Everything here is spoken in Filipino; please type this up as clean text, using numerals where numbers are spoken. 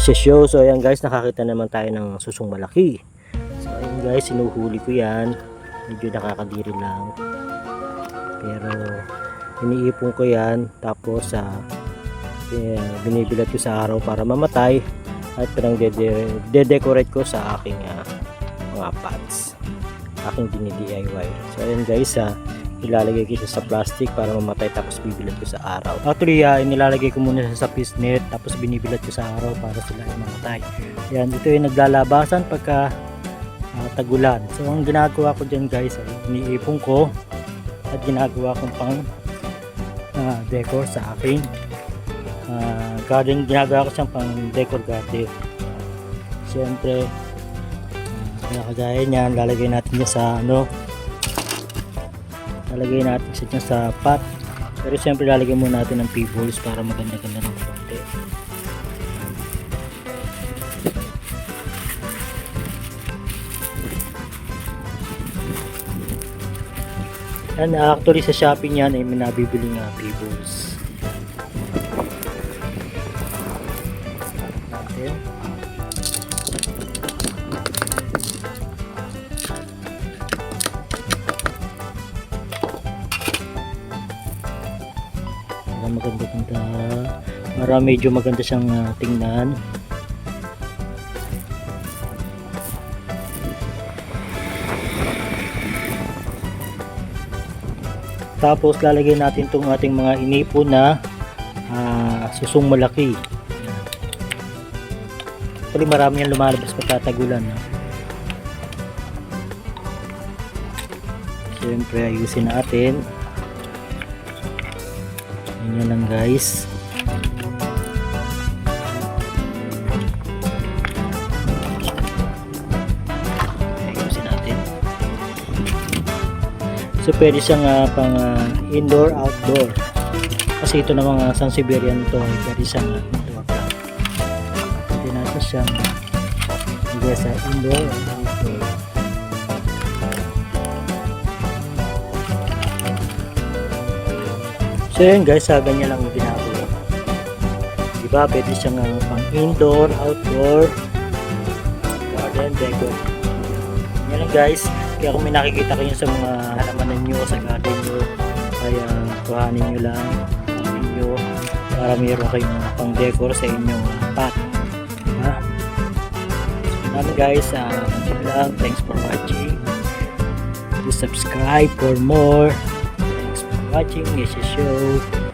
show. So ayan guys, nakakita naman tayo ng susong malaki. So ayan guys, sinuhuli ko yan. Medyo nakakadiri lang. Pero iniipon ko yan. Tapos binibilat ko sa araw para mamatay. At parang de-decorate ko sa aking mga pots. Aking dini-DIY. So ayan guys, ilalagay ko siya sa plastic para mamatay, tapos bibilat ko sa araw. Actually, inilalagay ko muna siya sa pisnit, tapos binibilat ko sa araw para sila ay mamatay. Yan, ito yung naglalabasan pagka tagulan. So ang ginagawa ko dyan guys ay iniipon ko at ginagawa kong pang decor sa aking garden. Ginagawa ko siyang pang decor garden. Siyempre, kagaya niyan, lalagay natin niya sa lalagay natin siya sa pot. Pero siyempre lalagyan muna natin ng pebbles para maganda-ganda ng konti. And actually sa Shopee yan ay may nabibili nga pebbles. Natin. Maganda-ganda, para medyo maganda siyang tingnan. Tapos lalagay natin itong ating mga inipon na susong malaki. Actually marami yan lumalabas pagkatagulan. Siyempre ayusin natin. Yan lang guys. Ayusin natin. So pwede siyang pang indoor outdoor. Kasi ito na mga Sansevieran to, pwede siyang indoor plant. Pwede natin siyang ilagay sa indoor or outdoor. So yun guys, ganyan lang yung ginagawa. Diba, pwede siyang pang indoor, outdoor, garden, decor. Yan lang guys. Kaya kung may nakikita kayo sa mga halamanan nyo, sa garden nyo, kaya kuhanin nyo lang, kuhanin nyo, para mayroon kayong pang decor sa inyong pot. Diba? So namin guys, ganyan lang. Thanks for watching. Please subscribe for more. Watching Yesha Show.